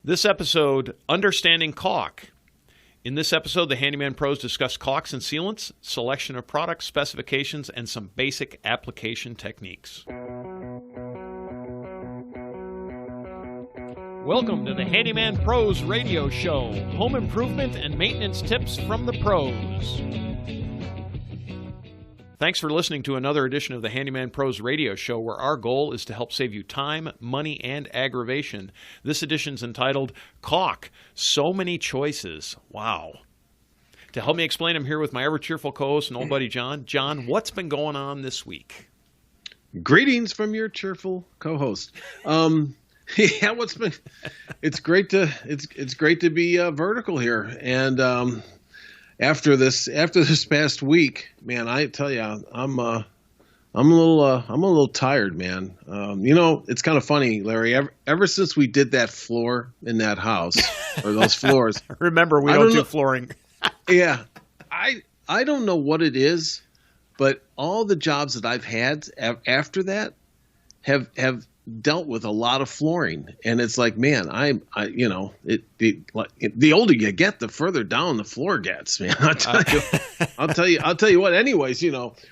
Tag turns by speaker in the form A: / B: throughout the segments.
A: This episode, Understanding Caulk. In this episode, the Handyman pros discuss caulks and sealants, selection of products, specifications, and some basic application techniques. Welcome to the Handyman Pros Radio Show, home improvement and maintenance tips from the pros. Thanks for listening to another edition of the Handyman Pros Radio Show, where our goal is to help save you time, money, and aggravation. This edition's entitled Caulk, So Many Choices. Wow. To help me explain, I'm here with my ever-cheerful co-host and old buddy John. John, what's been going on this week?
B: Greetings from your cheerful co-host. Yeah, it's great to be vertical here, and after this past week, man, I tell you, I'm a little tired, man. It's kind of funny, Larry. Ever since we did that floor in that house, or those floors,
A: remember we don't do flooring.
B: Yeah, I don't know what it is, but all the jobs that I've had after that have dealt with a lot of flooring, and it's like, man, the older you get, the further down the floor gets, man. I'll tell you what. Anyways,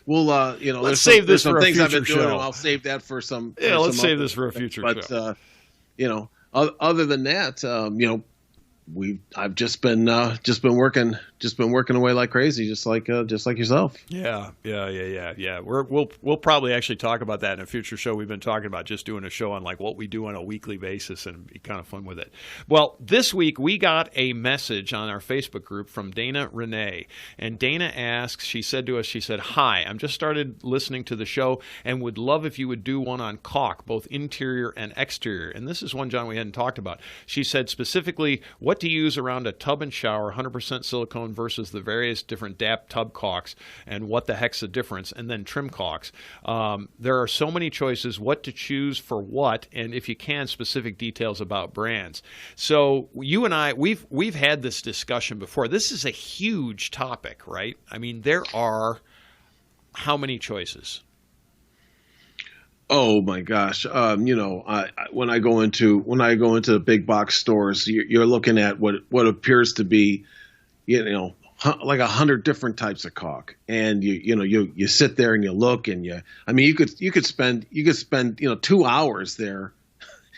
B: we'll
A: let's save this for a future show. I've been doing,
B: I'll save that for some.
A: Yeah, let's save this for a future show.
B: But other than that, I've just been working away like crazy, just like yourself.
A: Yeah. We'll probably actually talk about that in a future show. We've been talking about just doing a show on like what we do on a weekly basis and be kind of fun with it. Well, this week we got a message on our Facebook group from Dana Renee, and Dana asks. She said, "Hi, I'm just started listening to the show and would love if you would do one on caulk, both interior and exterior." And this is one, John, we hadn't talked about. She said specifically what to use around a tub and shower, 100% silicone versus the various different DAP tub caulks, and what the heck's the difference, and then trim caulks. There are so many choices, what to choose for what, and if you can, specific details about brands. So you and I, we've had this discussion before. This is a huge topic, right? I mean, there are how many choices?
B: Oh my gosh! When I go into the big box stores, you're looking at what appears to be, like 100 different types of caulk, and you sit there and you look, and you could spend 2 hours there,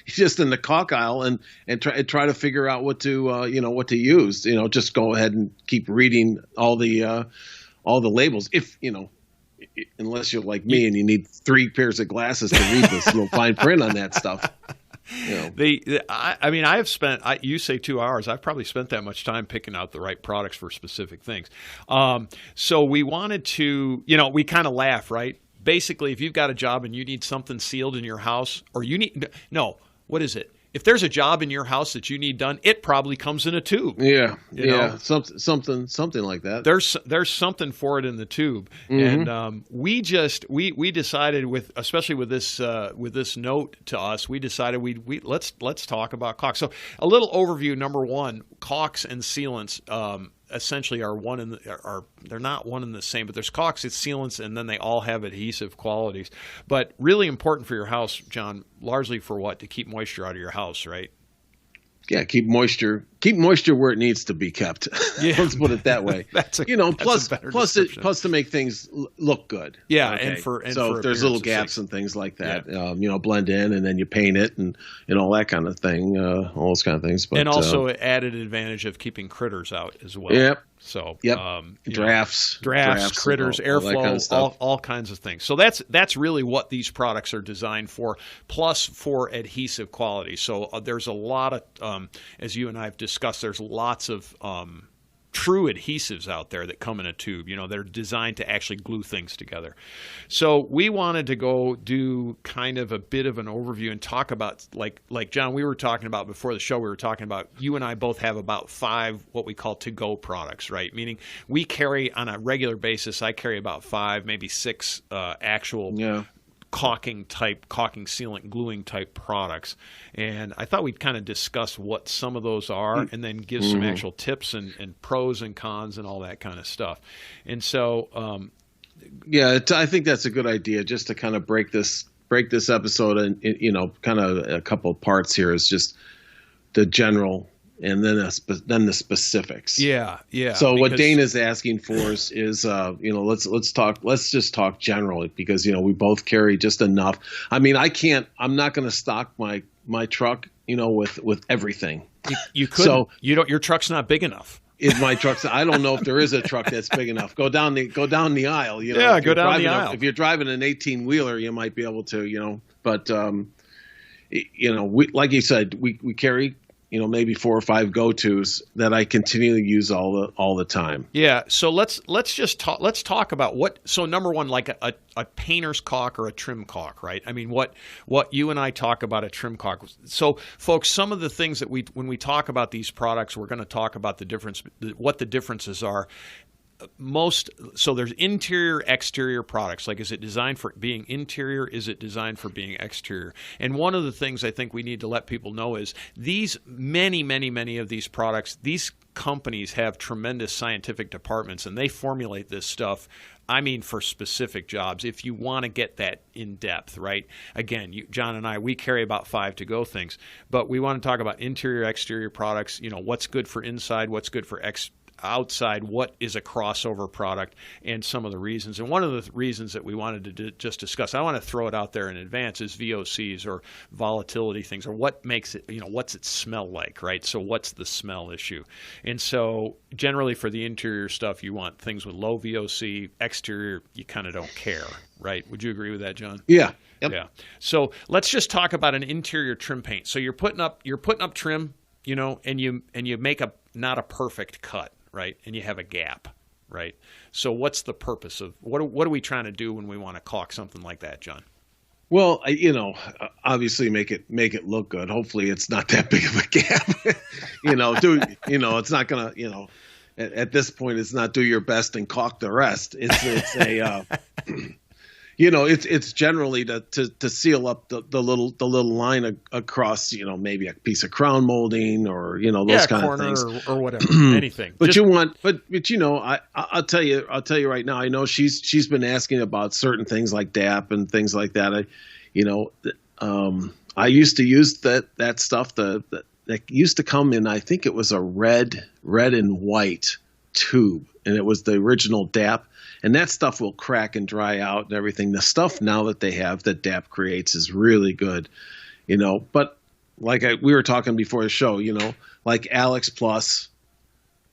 B: just in the caulk aisle and try to figure out what to use. Just go ahead and keep reading all the labels. Unless you're like me and you need 3 pairs of glasses to read this little fine print on that stuff.
A: I have spent, you say 2 hours, I've probably spent that much time picking out the right products for specific things. So we wanted to, we kind of laugh, right? Basically, if you've got a job and you need something sealed in your house, or what is it? If there's a job in your house that you need done, it probably comes in a tube.
B: Yeah, something like that.
A: There's something for it in the tube, and we decided especially with this note to us, we decided let's talk about caulk. So a little overview. Number one, caulks and sealants. Essentially they're not one and the same, but there's caulks, it's sealants, and then they all have adhesive qualities. But really important for your house, John, largely for what? To keep moisture out of your house, right?
B: Yeah, keep moisture where it needs to be kept. Yeah. Let's put it that way.
A: Plus
B: to make things look good.
A: Yeah,
B: okay.
A: and for
B: if there's little gaps and things like that, blend in, and then you paint it and all that kind of thing, all those kind of things. But,
A: and also added advantage of keeping critters out as well.
B: Yep.
A: So
B: drafts,
A: critters, airflow, all kinds of things. So that's really what these products are designed for, plus for adhesive quality. So there's a lot of, as you and I have discussed, there's lots of true adhesives out there that come in a tube. They're designed to actually glue things together. So we wanted to go do kind of a bit of an overview and talk about, like John, we were talking about before the show, we were talking about, you and I both have about 5 what we call to-go products, right? Meaning we carry on a regular basis, I carry about 5, maybe 6 actual caulking sealant, gluing type products. And I thought we'd kind of discuss what some of those are and then give some actual tips and pros and cons and all that kind of stuff. And so,
B: I think that's a good idea, just to kind of break this episode and kind of a couple of parts here, is just the general, and then then the specifics.
A: Yeah, yeah.
B: So what Dana's asking for is let's just talk generally, because we both carry just enough. I mean, I'm not going to stock my truck with everything.
A: You could. So your truck's not big enough.
B: My truck's. I don't know if there is a truck that's big enough. Go down the aisle.
A: Yeah, go down the aisle.
B: If you're driving an 18-wheeler, you might be able to. But like you said, we carry maybe 4 or 5 go-tos that I continually use all the time.
A: Yeah. So let's talk about what. So number one, like a painter's caulk or a trim caulk, right? I mean, what you and I talk about a trim caulk. So folks, some of the things that when we talk about these products, we're going to talk about what the differences are. So there's interior, exterior products. Like, is it designed for being interior? Is it designed for being exterior? And one of the things I think we need to let people know is these many of these products, these companies have tremendous scientific departments, and they formulate this stuff, I mean, for specific jobs. If you want to get that in depth, right? Again, John and I, we carry about 5 to-go things, but we want to talk about interior, exterior products, what's good for inside, what's good for outside, what is a crossover product, and some of the reasons. And one of the reasons that we wanted to just discuss, I want to throw it out there in advance, is VOCs or volatility things, or what makes it, what's it smell like, right? So what's the smell issue? And so generally for the interior stuff, you want things with low VOC. Exterior, you kind of don't care, right? Would you agree with that, John?
B: Yeah. Yep.
A: Yeah. So let's just talk about an interior trim paint. So you're putting up trim, and you make not a perfect cut, right? And you have a gap, right? So what's the purpose of what are we trying to do when we want to caulk something like that, John?
B: Well, obviously make it look good. Hopefully it's not that big of a gap. It's not gonna, at this point, it's not do your best and caulk the rest. It's a it's generally to seal up the little line across, maybe a piece of crown molding or those kind of things
A: or whatever, anything.
B: But I'll tell you right now. I know she's been asking about certain things like DAP and things like that. I used to use that stuff that used to come in. I think it was a red and white tube, and it was the original DAP. And that stuff will crack and dry out and everything. The stuff now that they have that DAP creates is really good, But like we were talking before the show, like Alex Plus,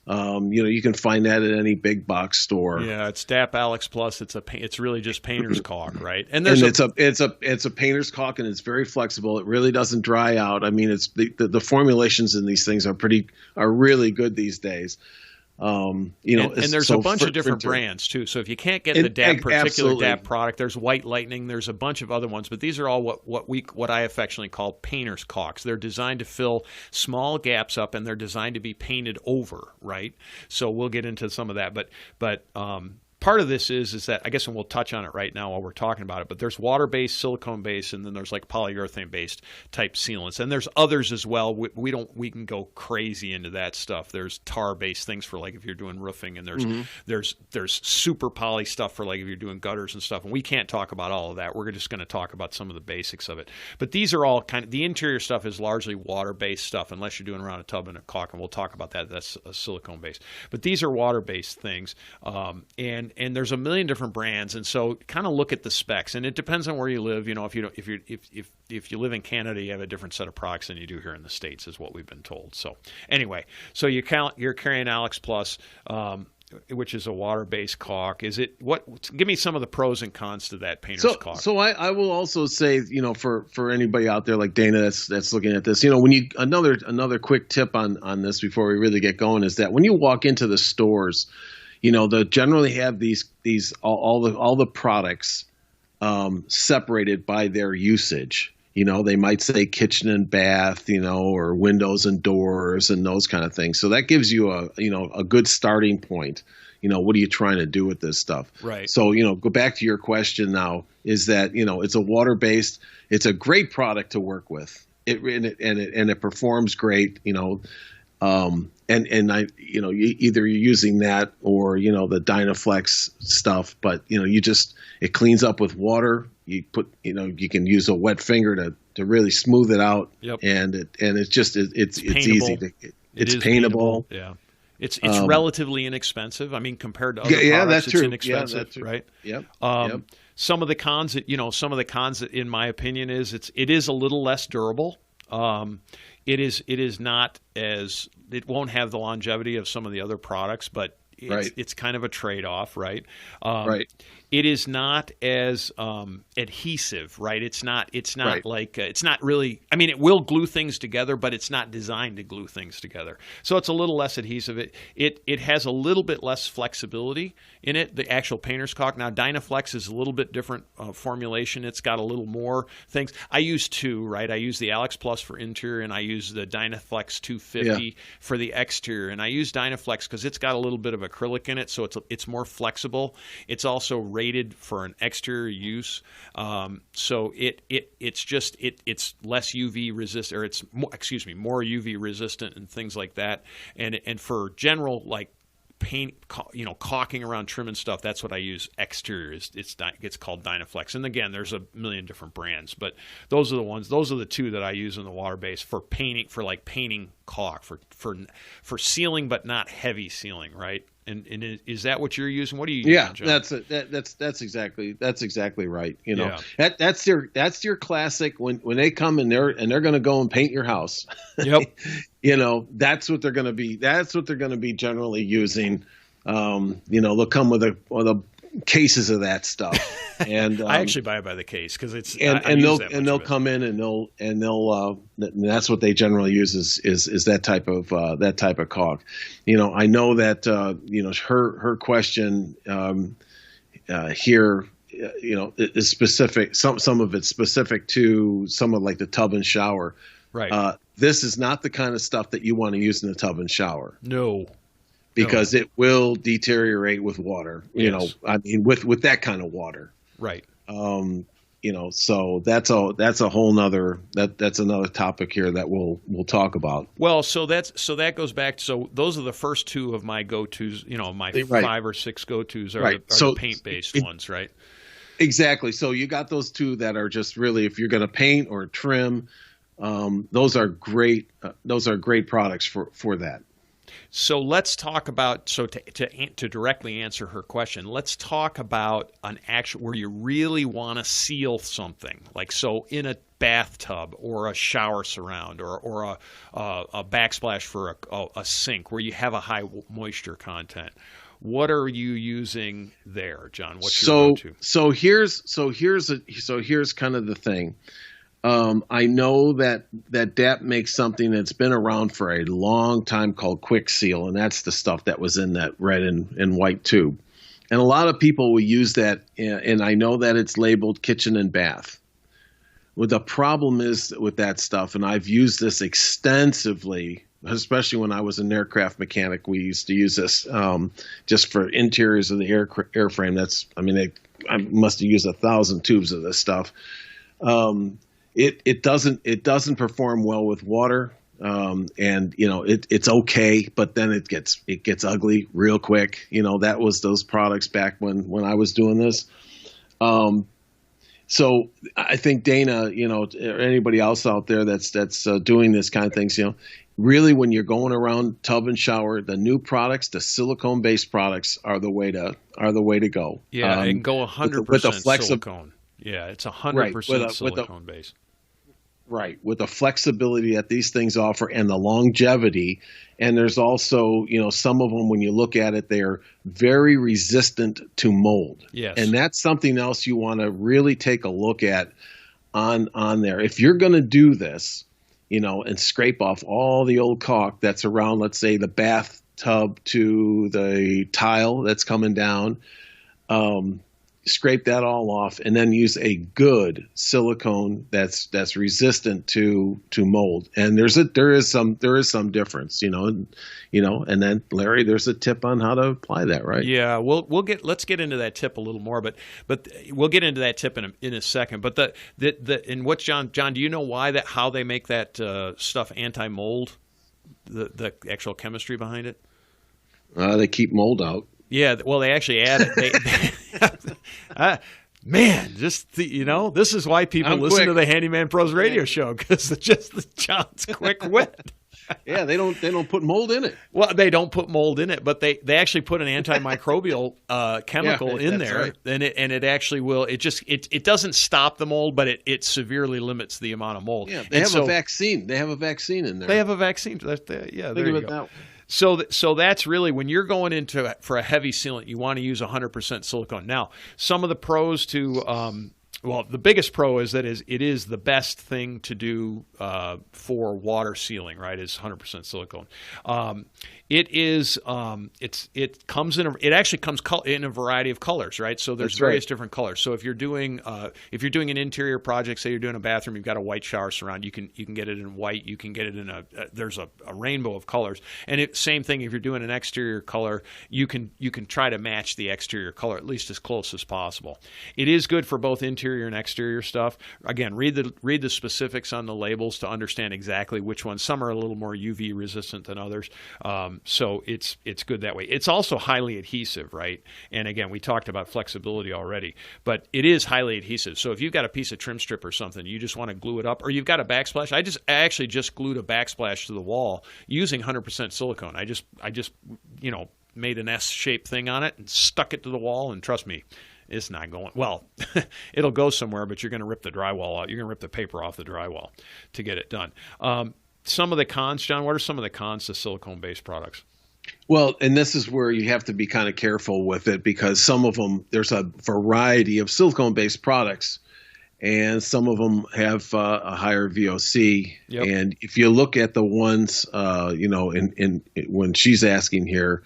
B: you can find that at any big box store.
A: Yeah, it's DAP Alex Plus. It's really just painter's caulk, right?
B: And it's a painter's caulk, and it's very flexible. It really doesn't dry out. I mean, it's the formulations in these things are really good these days. And
A: there's a bunch of different brands too. So if you can't get the particular DAP product, there's White Lightning. There's a bunch of other ones, but these are all what I affectionately call painter's caulks. They're designed to fill small gaps up, and they're designed to be painted over, right? So we'll get into some of that, but part of this is that, I guess, and we'll touch on it right now while we're talking about it, but there's water-based, silicone-based, and then there's like polyurethane-based type sealants. And there's others as well. We can go crazy into that stuff. There's tar-based things for like if you're doing roofing, and there's super poly stuff for like if you're doing gutters and stuff. And we can't talk about all of that. We're just going to talk about some of the basics of it. But these are all the interior stuff is largely water-based stuff, unless you're doing around a tub and a caulk, and we'll talk about that. That's silicone-based. But these are water-based things. And there's a million different brands, and so kind of look at the specs, and it depends on where you live. If you live in Canada, you have a different set of products than you do here in the States, is what we've been told. So anyway, so you're carrying Alex Plus, which is a water-based caulk. Give me some of the pros and cons to that painter's caulk.
B: So I will also say, for anybody out there like Dana that's looking at this, when you another quick tip on this before we really get going is that when you walk into the stores, they generally have these all the products separated by their usage. They might say kitchen and bath, or windows and doors and those kind of things. So that gives you a good starting point. What are you trying to do with this stuff?
A: Right.
B: So, go back to your question now, is that, it's a water-based, it's a great product to work with. It performs great, and I, either you're using that or, the Dynaflex stuff, but, it cleans up with water. You put, you can use a wet finger to really smooth it out.
A: Yep.
B: And it's just it's
A: paintable.
B: easy to
A: It is
B: paintable.
A: Yeah. It's relatively inexpensive. I mean, compared to other products,
B: that's
A: it's
B: true.
A: inexpensive,
B: that's true.
A: right?
B: Yep.
A: Some of the cons, in my opinion, is it is a little less durable. It is not as, it won't have the longevity of some of the other products, but it's kind of a trade-off, right?
B: Right.
A: It is not as adhesive, right? It's not
B: Right.
A: like it's not really. I mean, it will glue things together, but it's not designed to glue things together. So it's a little less adhesive. It has a little bit less flexibility in it. The actual painter's caulk. Now, Dynaflex is a little bit different formulation. It's got a little more things. I use two, right? I use the Alex Plus for interior, and I use the Dynaflex 250 for the exterior. And I use Dynaflex because it's got a little bit of acrylic in it, so it's more flexible. It's also rated for an exterior use, so it's less UV resistant, or it's more UV resistant and things like that. And for general like paint, caulking around trim and stuff, that's what I use. Exterior it's called Dynaflex. And again, there's a million different brands, but those are the ones. Those are the two that I use in the water base for painting, for like painting caulk, for sealing, but not heavy sealing, right? And is that what you're using? What are you using, John?
B: That's exactly right. That's your classic when they come and they're going to go and paint your house.
A: Yep.
B: That's what they're going to be. That's what they're going to be generally using. They'll come with a cases of that stuff. And
A: I actually buy it by the case because it's
B: they'll come in and that's what they generally use is that type of caulk. I know that her question here is specific. Some of it's specific to some of like the tub and shower.
A: Right.
B: This is not the kind of stuff that you want to use in the tub and shower.
A: No.
B: Because it will deteriorate with water.
A: Yes.
B: With that kind of water.
A: Right.
B: So that's a whole nother that's another topic here that we'll talk about.
A: Well, so that goes back. So those are the first two of my go-tos. My 5 or 6 go-tos are the paint-based ones, right?
B: Exactly. So you got those two that are just really, if you're going to paint or trim, those are great. Those are great products for that.
A: So let's talk about, to directly answer her question, let's talk about an actual where you really want to seal something, like so in a bathtub or a shower surround or a backsplash for a sink where you have a high moisture content. What are you using there, John? What's your go-to?
B: So here's kind of the thing. I know that DAP makes something that's been around for a long time called Quick Seal, and that's the stuff that was in that red and white tube. And a lot of people will use that, and I know that it's labeled kitchen and bath. Well, the problem is with that stuff, and I've used this extensively, especially when I was an aircraft mechanic. We used to use this just for interiors of the airframe. I must have used 1,000 tubes of this stuff. It doesn't perform well with water, and it's okay, but then it gets ugly real quick. That was those products back when I was doing this. So I think Dana, or anybody else out there that's doing this kind of things, really when you're going around tub and shower, the new products, the silicone-based products are the way to go.
A: Yeah, and go 100% silicone. Yeah, it's 100% silicone base.
B: Right, with the flexibility that these things offer and the longevity. And there's also, some of them, when you look at it, they're very resistant to mold.
A: Yes.
B: And that's something else you want to really take a look at on there. If you're going to do this, and scrape off all the old caulk that's around, let's say, the bathtub to the tile that's coming down, scrape that all off, and then use a good silicone that's resistant to mold. And there is some difference, and then Larry, there's a tip on how to apply that, right?
A: Yeah, let's get into that tip a little more, but we'll get into that tip in a second. But and what John, do you know how they make that stuff anti-mold? The actual chemistry behind it?
B: They keep mold out.
A: Yeah, well, they actually add it. Man, this is why people listen to the Handyman Pros radio show, because John's quick wit.
B: Yeah, they don't put mold in it.
A: Well, they don't put mold in it, but they actually put an antimicrobial chemical in there, right. and it actually will. It doesn't stop the mold, but it severely limits the amount of mold.
B: Yeah, they have a vaccine. They have a vaccine in there.
A: They have a vaccine. Yeah, there you go. So that's really when you're going for a heavy sealant, you want to use 100% silicone. Now, some of the pros to the biggest pro is that it is the best thing to do for water sealing, right? Is 100% silicone. It actually comes in a variety of colors, right? So there's various different colors. So if you're doing an interior project, say you're doing a bathroom, you've got a white shower surround, you can get it in white, you can get it in there's a rainbow of colors. And same thing if you're doing an exterior color, you can try to match the exterior color at least as close as possible. It is good for both interior and exterior stuff. Again, read the specifics on the labels to understand exactly which ones. Some are a little more UV resistant than others. So it's good that way. It's also highly adhesive, right? And again, we talked about flexibility already, but it is highly adhesive. So if you've got a piece of trim strip or something, you just want to glue it up, or you've got a backsplash. I actually just glued a backsplash to the wall using 100% silicone. I just made an S-shaped thing on it and stuck it to the wall, and trust me, it's not going well. It'll go somewhere, but you're going to rip the drywall out. You're going to rip the paper off the drywall to get it done. Some of the cons, John, what are some of the cons to silicone-based products?
B: Well, and this is where you have to be kind of careful with it, because some of them, there's a variety of silicone-based products, and some of them have a higher VOC. Yep. And if you look at the ones, when she's asking here,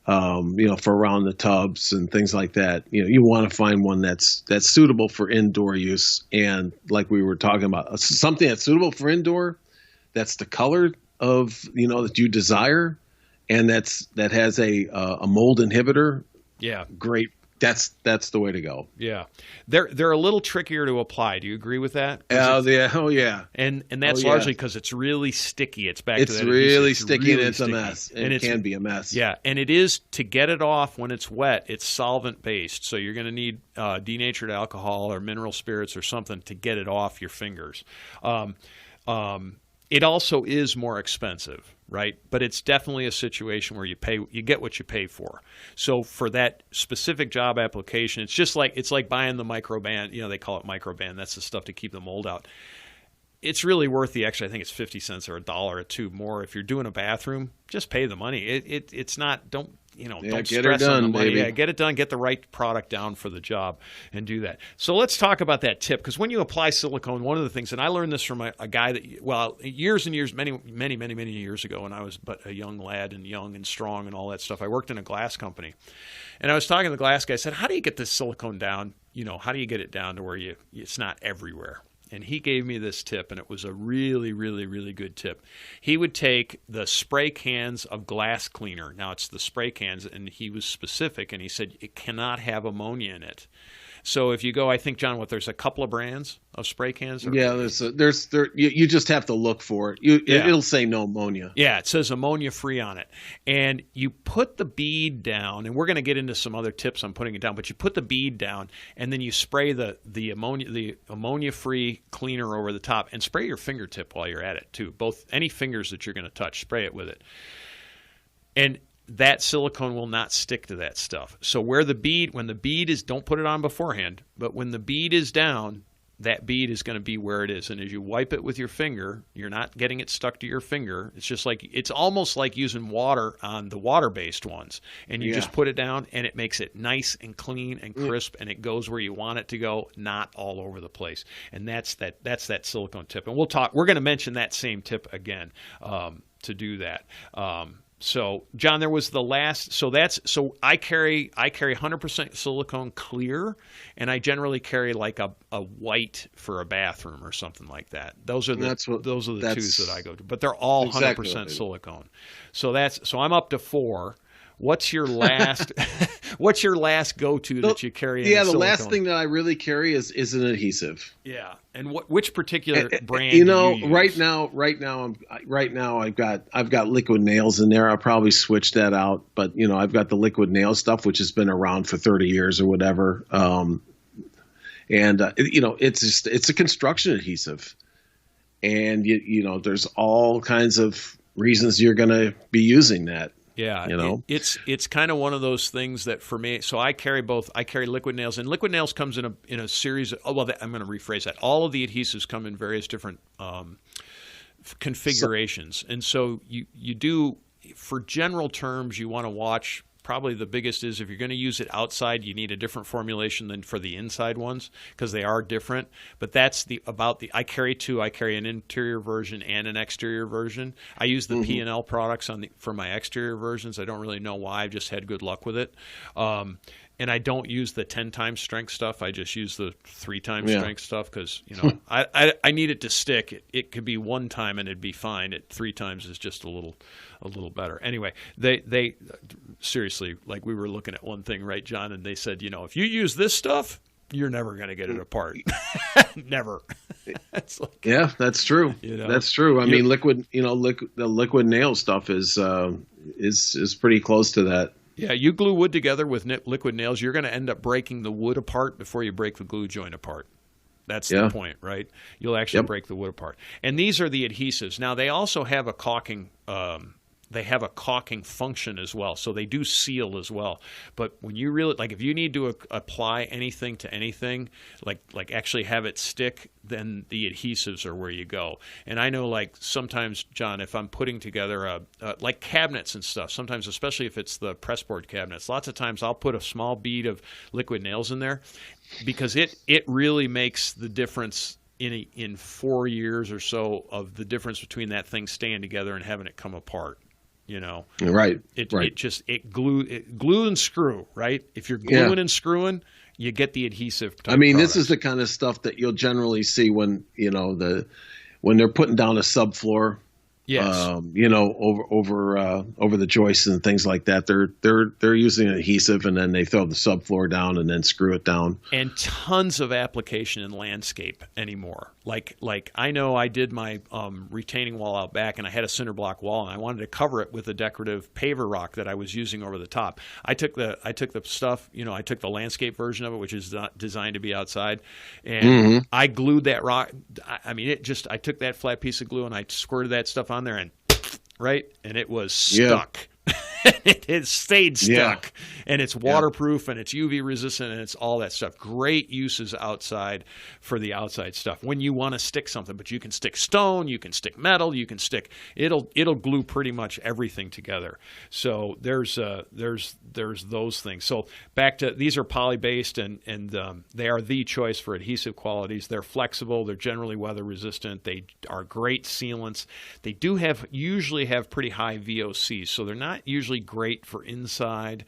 B: for around the tubs and things like that, you want to find one that's suitable for indoor use. And like we were talking about, something that's suitable for indoor, that's the color of, that you desire, and that has a mold inhibitor.
A: Yeah.
B: Great. That's the way to go.
A: Yeah. They're a little trickier to apply. Do you agree with that?
B: Yeah. Oh, yeah.
A: And that's largely because it's really sticky. It's back to that.
B: It's really sticky, and it's a mess. And it can be a mess.
A: Yeah. And it is, to get it off when it's wet, it's solvent based. So you're going to need denatured alcohol or mineral spirits or something to get it off your fingers. It also is more expensive, right? But it's definitely a situation where you get what you pay for. So for that specific job application, it's like buying the microband. They call it microband. That's the stuff to keep the mold out. It's really worth the extra. I think it's 50 cents or $1 or $2 more. If you're doing a bathroom, just pay the money. It's not. Don't stress on the money. Baby. Yeah, get it done. Get the right product down for the job, and do that. So let's talk about that tip, because when you apply silicone, one of the things, and I learned this from a guy that, years and years, many years ago, when I was but a young lad and young and strong and all that stuff. I worked in a glass company, and I was talking to the glass guy. I said, "How do you get this silicone down? How do you get it down to where it's not everywhere?" And he gave me this tip, and it was a really, really, really good tip. He would take the spray cans of glass cleaner. Now, it's the spray cans, and he was specific, and he said it cannot have ammonia in it. So if you go, I think, John, there's a couple of brands of spray cans?
B: Yeah, you just have to look for it. It'll say no ammonia.
A: Yeah, it says ammonia free on it. And you put the bead down, and we're going to get into some other tips on putting it down, but you put the bead down, and then you spray the ammonia free cleaner over the top, and spray your fingertip while you're at it too. Any fingers that you're going to touch, spray it with it. And that silicone will not stick to that stuff. So when the bead is, don't put it on beforehand, but when the bead is down, that bead is going to be where it is. And as you wipe it with your finger, you're not getting it stuck to your finger. It's almost like using water on the water-based ones. And you just put it down, and it makes it nice and clean and crisp, and it goes where you want it to go, not all over the place. And that's that silicone tip. And we're going to mention that same tip again to do that. So, John, there was the last. So I carry 100% silicone clear, and I generally carry like a white for a bathroom or something like that. Those are the twos that I go to, but they're all 100% silicone. So I'm up to 4. What's your last? What's your last go-to that you carry?
B: Yeah, the last thing that I really carry is an adhesive.
A: Yeah, and which particular brand? Do you use?
B: right now I've got liquid nails in there. I'll probably switch that out, but I've got the liquid nail stuff, which has been around for 30 years or whatever. And it's a construction adhesive, and there's all kinds of reasons you're going to be using that.
A: Yeah, it's kind of one of those things that for me. So I carry both. I carry liquid nails, and liquid nails comes in a series. I'm going to rephrase that. All of the adhesives come in various different configurations, and so you do, for general terms, you want to watch. Probably the biggest is if you're going to use it outside, you need a different formulation than for the inside ones because they are different. But that's I carry two. I carry an interior version and an exterior version. I use the P&L products for my exterior versions. I don't really know why. I've just had good luck with it. And I don't use the 10 times strength stuff. I just use the 3 times strength stuff because I need it to stick. It could be 1 time and it'd be fine. 3 times is just a little better. Anyway, they seriously, like we were looking at one thing, right, John? And they said, if you use this stuff, you're never going to get it apart. Never.
B: Yeah, that's true. That's true. I mean, the liquid nail stuff is pretty close to that.
A: Yeah, you glue wood together with liquid nails, you're going to end up breaking the wood apart before you break the glue joint apart. That's the point, right? You'll actually break the wood apart. And these are the adhesives. Now, they also have a caulking function as well. So they do seal as well. But when you really, like if you need to apply anything to anything, like actually have it stick, then the adhesives are where you go. And I know like sometimes, John, if I'm putting together like cabinets and stuff, sometimes especially if it's the pressboard cabinets, lots of times I'll put a small bead of liquid nails in there because it really makes the difference in 4 years or so of the difference between that thing staying together and having it come apart.
B: Right.
A: Glue and screw, right? If you're gluing and screwing, you get the adhesive type
B: products.
A: This
B: is the kind of stuff that you'll generally see when when they're putting down a subfloor.
A: Yes.
B: Over the joists and things like that. They're using an adhesive and then they throw the subfloor down and then screw it down.
A: And tons of application in landscape anymore. Like I know I did my retaining wall out back and I had a cinder block wall and I wanted to cover it with a decorative paver rock that I was using over the top. I took the stuff, I took the landscape version of it, which is not designed to be outside, and I glued that rock. I took that flat piece of glue and I squirted that stuff on there and it was stuck. It stayed stuck, and it's waterproof, and it's UV resistant, and it's all that stuff. Great uses outside for the outside stuff when you want to stick something. But you can stick stone, you can stick metal, you can stick. It'll glue pretty much everything together. So there's those things. So back to these are poly based, and they are the choice for adhesive qualities. They're flexible. They're generally weather resistant. They are great sealants. They do usually have pretty high VOCs, so they're not usually great for inside.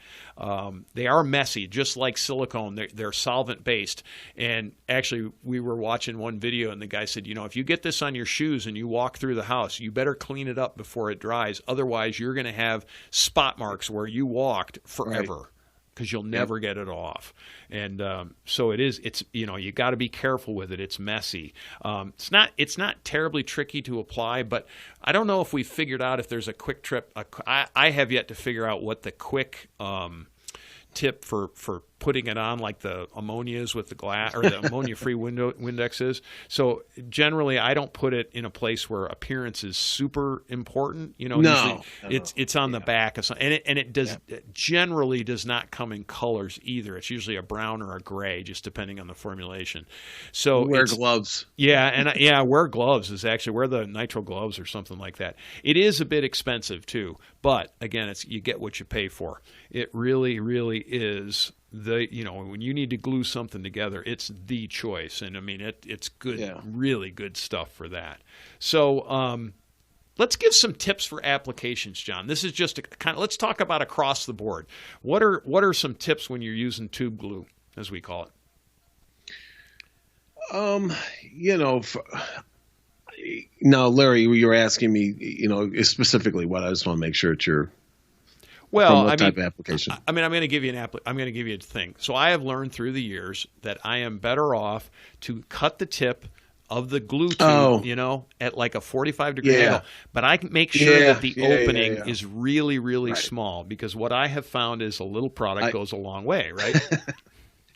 A: They are messy, just like silicone. They're solvent based. And actually, we were watching one video, and the guy said, if you get this on your shoes and you walk through the house, you better clean it up before it dries. Otherwise, you're going to have spot marks where you walked forever. Because you'll never get it off. And so it's you got to be careful with it. It's messy. It's not terribly tricky to apply, but I don't know if we figured out if there's a quick trip. I have yet to figure out what the quick tip for putting it on, like the ammonias with the glass or the ammonia-free Windex is. So generally, I don't put it in a place where appearance is super important. It's on the back of something, and it does generally does not come in colors either. It's usually a brown or a gray, just depending on the formulation. So
B: wear gloves.
A: Yeah, and wear gloves is actually wear the nitrile gloves or something like that. It is a bit expensive too, but again, you get what you pay for. It really, really is. When you need to glue something together, it's the choice. And I mean, it's good, really good stuff for that. So let's give some tips for applications, John. This is just let's talk about across the board. What are some tips when you're using tube glue, as we call it?
B: Now, Larry, you're asking me, specifically what. I just want to make sure it's your.
A: Well,
B: type of application?
A: I'm going to give you a thing. So I have learned through the years that I am better off to cut the tip of the glue tube, at like a 45-degree angle. But I make sure that the opening is really, really small, because what I have found is a little product goes a long way, right?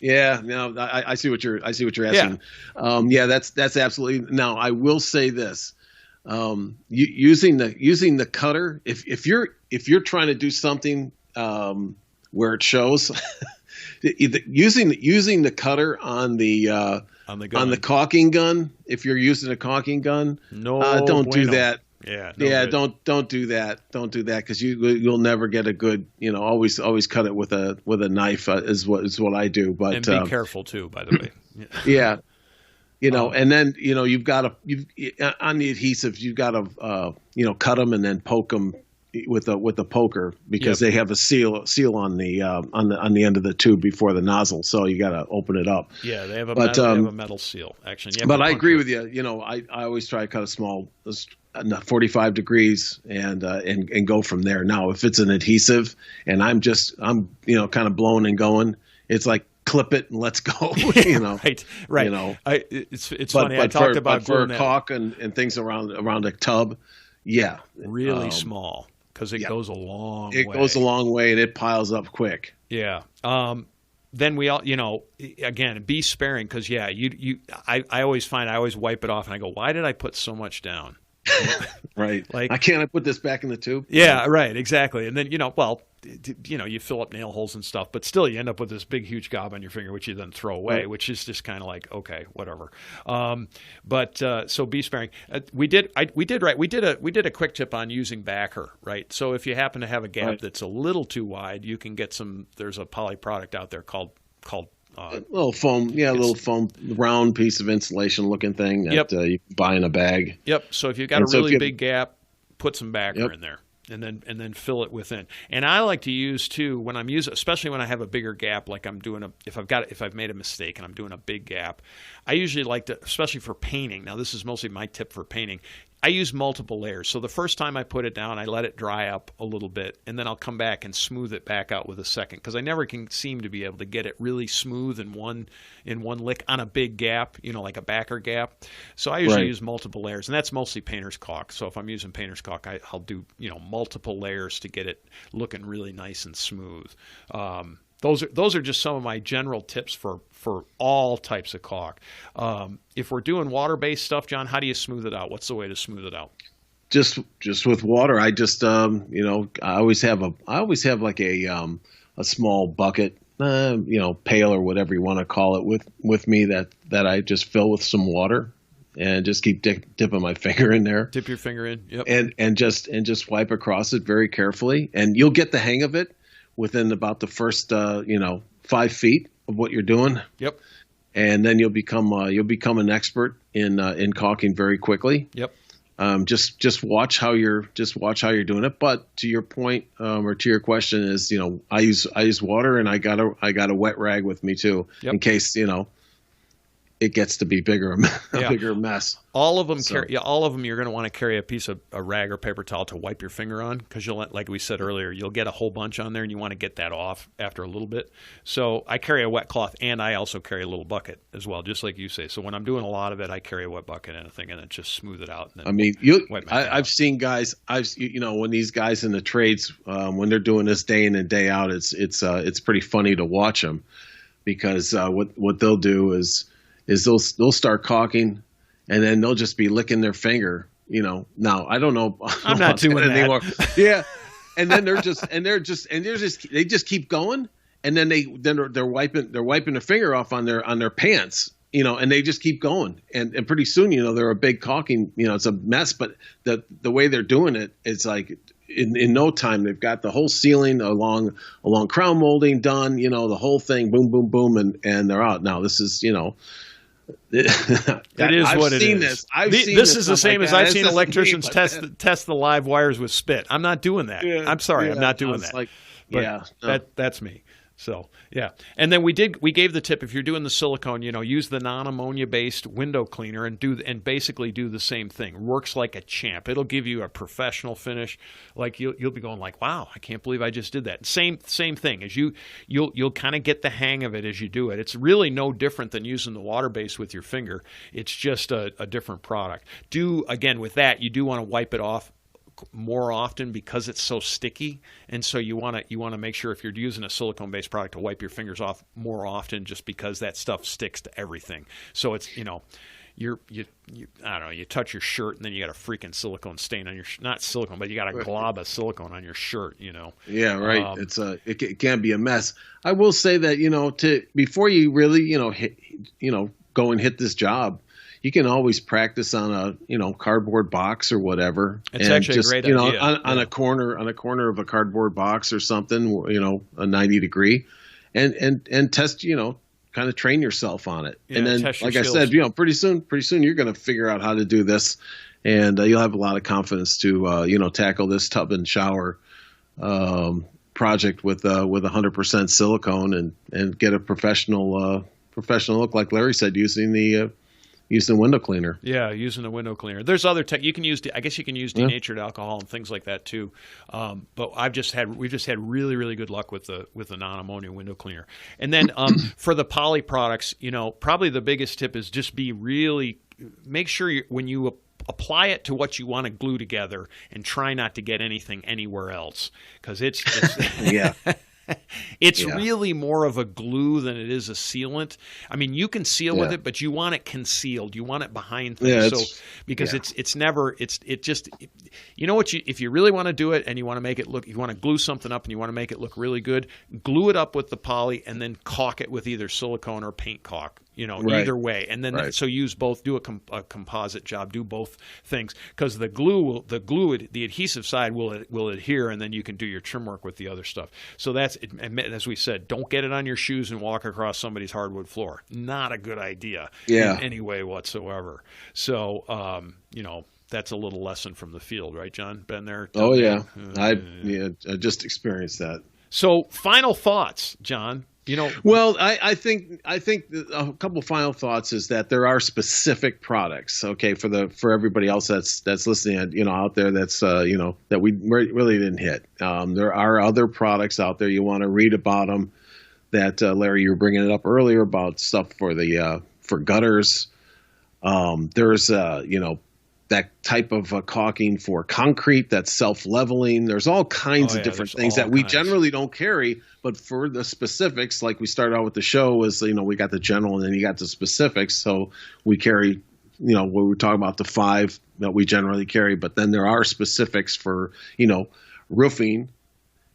B: Yeah, no, I see what you're
A: Yeah.
B: asking. Yeah, that's absolutely. Now, I will say this: using the cutter, if you're trying to do something where it shows, using the cutter
A: On the
B: on the
A: gun.
B: caulking gun, if you're using a caulking gun,
A: No
B: don't do
A: bueno.
B: that.
A: Yeah, no
B: Yeah,
A: good.
B: don't do that. Don't do that because you'll never get a good. Always cut it with a knife is what I do.
A: And
B: But
A: be careful too, by the way.
B: yeah,
A: Um,
B: and then you've got to on the adhesives you've got to cut them and then poke them with a poker because
A: Yep.
B: they have a seal on the end of the tube before the nozzle, so you got to open it up.
A: Yeah, they have a
B: But
A: metal, they have a metal seal. Actually, you have
B: but
A: to
B: I agree
A: puncture
B: with you. I always try to cut a small, 45 degrees and go from there. Now, if it's an adhesive and I'm kind of blowing and going, it's like clip it and let's go.
A: Right, right.
B: You know.
A: It's funny. I talked about
B: for
A: gluing
B: a
A: that
B: caulk and things around a tub, yeah,
A: really small because it
B: yeah,
A: goes a long
B: it
A: way.
B: goes a long way and it piles up quick.
A: Yeah. Then we all, again, be sparing because I always find I always wipe it off and I go, why did I put so much down?
B: Right.
A: Like,
B: I can't put this back in the tube.
A: yeah, right, exactly. And then, you fill up nail holes and stuff, but still you end up with this big, huge gob on your finger, which you then throw away,
B: Right.
A: which is just kind of like, okay, whatever. So be sparing. We did a quick tip on using backer, right? So if you happen to have a gap
B: Right.
A: that's a little too wide, you can get there's a poly product out there called
B: A little foam, a little foam, round piece of insulation looking thing that
A: Yep.
B: You can buy in a bag.
A: Yep. So if you've got
B: And
A: a
B: so if
A: really
B: you-
A: big gap, put some backer
B: Yep.
A: in there, and then fill it within. And I like to use too when I'm using, especially when I have a bigger gap, like I'm doing if I've made a mistake and I'm doing a big gap, I usually like to, especially for painting. Now this is mostly my tip for painting. I use multiple layers. So the first time I put it down, I let it dry up a little bit, and then I'll come back and smooth it back out with a second because I never can seem to be able to get it really smooth in one lick on a big gap, like a backer gap. So I usually
B: Right.
A: use multiple layers, and that's mostly painter's caulk. So if I'm using painter's caulk, I'll do multiple layers to get it looking really nice and smooth. Those are just some of my general tips for all types of caulk. If we're doing water-based stuff, John, how do you smooth it out? What's the way to smooth it out?
B: Just with water. I just I always have like a small bucket, pail or whatever you want to call it with me that I just fill with some water and just keep dipping my finger in there.
A: Dip your finger in. Yep.
B: And just wipe across it very carefully, and you'll get the hang of it within about the first 5 feet of what you're doing.
A: Yep.
B: And then you'll become an expert in caulking very quickly.
A: Yep.
B: Just watch how you're doing it. But to your point, or to your question is, I use water, and I got a wet rag with me too,
A: Yep.
B: in case it gets to be bigger,
A: Yeah.
B: bigger mess.
A: All of them
B: So-
A: all of them. You're going to want to carry a rag or paper towel to wipe your finger on because like we said earlier, you'll get a whole bunch on there, and you want to get that off after a little bit. So I carry a wet cloth, and I also carry a little bucket as well, just like you say. So when I'm doing a lot of it, I carry a wet bucket and a thing, and then just smooth it out. And then
B: I mean,
A: wipe my hand
B: I've seen guys. When these guys in the trades, when they're doing this day in and day out, it's pretty funny to watch them because what they'll do is they'll start caulking, and then they'll just be licking their finger. Now I don't know.
A: I'm not doing that
B: anymore. Yeah, and then they just keep going, and then they're wiping their finger off on their pants. And they just keep going, and pretty soon, they're a big caulking. It's a mess, but the way they're doing it, it's like in no time they've got the whole ceiling along crown molding done. The whole thing, boom, boom, boom, and they're out. Now this is
A: It is
B: I've
A: what it
B: seen
A: is.
B: This.
A: This is the same as I've
B: It's
A: seen
B: just
A: electricians
B: me, but-
A: test the live wires with spit. I'm not doing that.
B: Yeah,
A: I'm sorry,
B: yeah,
A: I'm not doing
B: it's
A: that.
B: like,
A: But
B: yeah, no.
A: that's me. So yeah, and then we gave the tip if you're doing the silicone, use the non-ammonia based window cleaner and basically do the same thing. Works like a champ. It'll give you a professional finish. Like you'll be going like, wow, I can't believe I just did that. Same thing as you'll kind of get the hang of it as you do it. It's really no different than using the water base with your finger. It's just a different product. Again with that, you do want to wipe it off more often because it's so sticky, and so you want to make sure if you're using a silicone-based product to wipe your fingers off more often, just because that stuff sticks to everything. So it's you I don't know, you touch your shirt and then you got a freaking silicone stain on your not silicone, but you got a glob of silicone on your shirt.
B: Yeah, right. It can be a mess. I will say that before you really go and hit this job, you can always practice on a cardboard box or whatever.
A: It's actually just, a great idea.
B: On a corner of a cardboard box or something, a 90 degree, and test, kind of train yourself on it.
A: Yeah,
B: and then, like I said, pretty soon you're going to figure out how to do this, and you'll have a lot of confidence to tackle this tub and shower project with 100% silicone and get a professional look, like Larry said, using the window cleaner.
A: Yeah, using a window cleaner. There's other tech you can use. I guess you can use denatured alcohol and things like that too. But we've just had really, really good luck with the non-ammonia window cleaner. And then for the poly products, probably the biggest tip is just make sure when you apply it to what you want to glue together, and try not to get anything anywhere else, because it's
B: yeah.
A: It's really more of a glue than it is a sealant. I mean, you can seal with it, but you want it concealed. You want it behind things. If you really want to do it and you want to make it look, you want to glue something up and you want to make it look really good, glue it up with the poly and then caulk it with either silicone or paint caulk. Either way, and then so use both. Do a composite job. Do both things, because the adhesive side will adhere, and then you can do your trim work with the other stuff. So that's it. As we said, don't get it on your shoes and walk across somebody's hardwood floor. Not a good idea in any way whatsoever. So that's a little lesson from the field, right, John? Been there?
B: Oh yeah, I just experienced that.
A: So final thoughts, John.
B: Well, I think a couple final thoughts is that there are specific products, okay, for everybody else that's listening, out there, that's that we really didn't hit. There are other products out there. You want to read about them. That Larry, you were bringing it up earlier about stuff for gutters. There's that type of caulking for concrete that's self-leveling. There's all kinds of different things that we generally don't carry, but for the specifics, like we started out with the show, was we got the general and then you got the specifics. So we carry, what we're talking about, the 5 that we generally carry, but then there are specifics for roofing.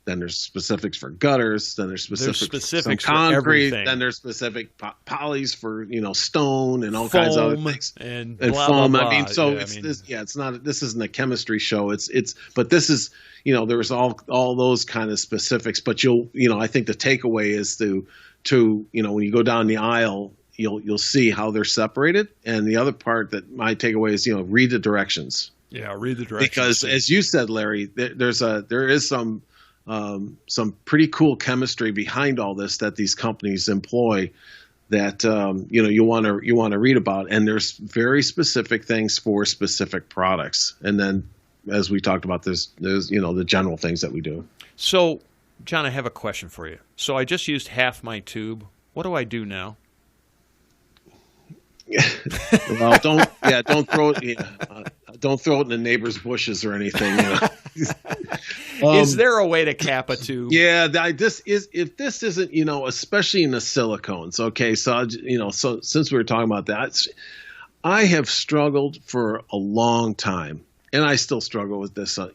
B: Then there's specifics for gutters. Then there's specifics for concrete. Then there's specific polys for stone and all kinds of other things
A: and
B: foam.
A: Blah, blah.
B: I mean, it's not. This isn't a chemistry show. But this is there's all those kind of specifics. But I think the takeaway is to when you go down the aisle, you'll see how they're separated. And the other part that my takeaway is read the directions.
A: Yeah, read the directions.
B: Because as you said, Larry, there is some pretty cool chemistry behind all this that these companies employ that you want to read about, and there's very specific things for specific products. And then, as we talked about, there's the general things that we do.
A: So, John, I have a question for you. So I just used half my tube. What do I do now?
B: Well, don't throw it. Don't throw it in the neighbor's bushes or anything.
A: Is there a way to cap a tube?
B: Yeah, if this isn't, especially in the silicones. Okay, so so since we were talking about that, I have struggled for a long time, and I still struggle with this. Of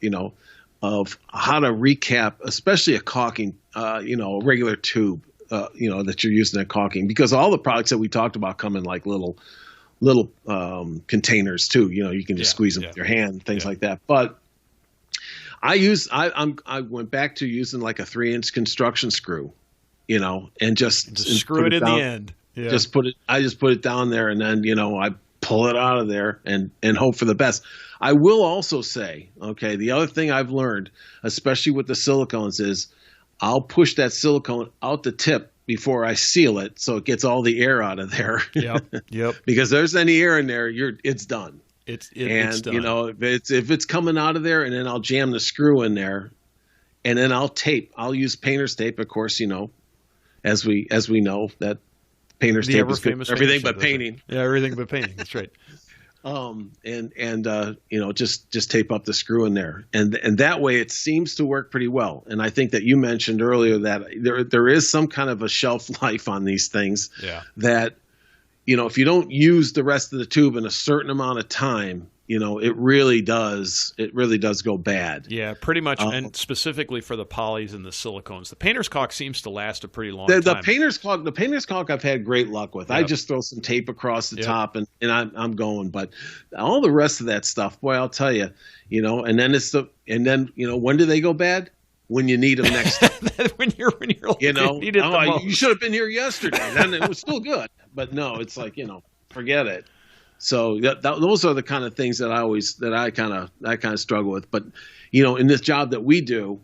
B: how to recap, especially a caulking, a regular tube. That you're using at caulking, because all the products that we talked about come in like little containers too. You can just squeeze them with your hand, things like that. But I went back to using like a 3-inch construction screw, and just
A: screw it in the end. Yeah.
B: I just put it down there, and then I pull it out of there and hope for the best. I will also say, okay, the other thing I've learned, especially with the silicones, is I'll push that silicone out the tip before I seal it, so it gets all the air out of there.
A: Yep.
B: Because there's any air in there, it's done.
A: It's done.
B: If it's coming out of there, and then I'll jam the screw in there, and then I'll tape. I'll use painter's tape, of course. As we know, that painter's tape is good for everything but painting.
A: Yeah, everything but painting. That's right.
B: just tape up the screw in there, and that way it seems to work pretty well. And I think that you mentioned earlier that there is some kind of a shelf life on these things.
A: Yeah.
B: That if you don't use the rest of the tube in a certain amount of time, it really does go bad.
A: Yeah, pretty much, and specifically for the polys and the silicones. The painter's caulk seems to last a pretty long time.
B: The painter's caulk I've had great luck with. Yep. I just throw some tape across the top and I'm going. But all the rest of that stuff, boy, I'll tell you, and then when do they go bad? When you need them next time.
A: when you're
B: you should have been here yesterday. Then it was still good. But no, it's like, forget it. So those are the kind of things that I kind of struggle with. But in this job that we do,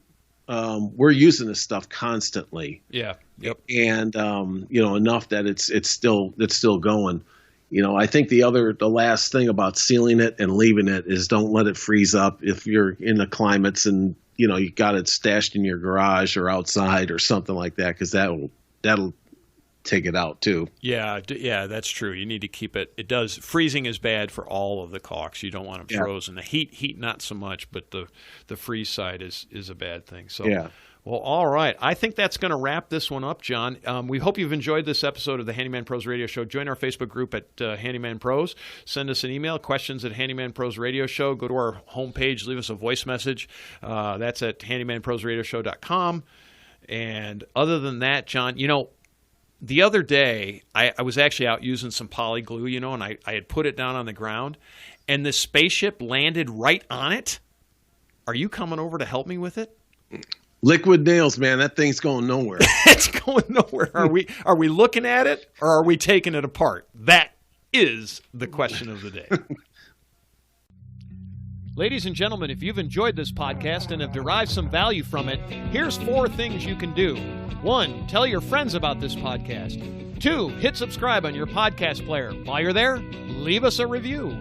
B: we're using this stuff constantly.
A: Yeah. Yep.
B: And enough that it's still going. I think the last thing about sealing it and leaving it is don't let it freeze up if you're in the climates and you got it stashed in your garage or outside or something like that, because that'll take it out too.
A: Yeah, that's true. You need to keep it. It does. Freezing is bad for all of the caulks. You don't want them frozen. The heat not so much, but the freeze side is a bad thing. So
B: yeah.
A: Well, all right. I think that's going to wrap this one up, John. We hope you've enjoyed this episode of the Handyman Pros Radio Show. Join our Facebook group at Handyman Pros. Send us an email, questions at Handyman Pros Radio Show. Go to our homepage, leave us a voice message. That's at handymanprosradioshow.com. And other than that, John, the other day I was actually out using some poly glue, and I had put it down on the ground, and the spaceship landed right on it. Are you coming over to help me with it?
B: Liquid nails, man. That thing's going nowhere.
A: It's going nowhere. Are we looking at it, or are we taking it apart? That is the question of the day. Ladies and gentlemen, if you've enjoyed this podcast and have derived some value from it, here's 4 things you can do. 1, tell your friends about this podcast. 2, hit subscribe on your podcast player. While you're there, leave us a review.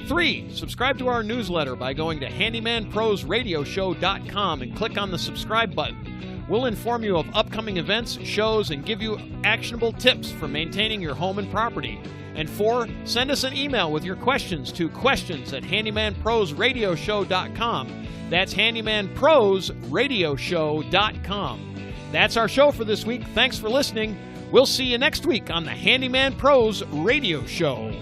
A: 3, subscribe to our newsletter by going to handymanprosradioshow.com and click on the subscribe button. We'll inform you of upcoming events, shows, and give you actionable tips for maintaining your home and property. And 4, send us an email with your questions to questions@handymanprosradioshow.com. That's handymanprosradioshow.com. That's our show for this week. Thanks for listening. We'll see you next week on the Handyman Pros Radio Show.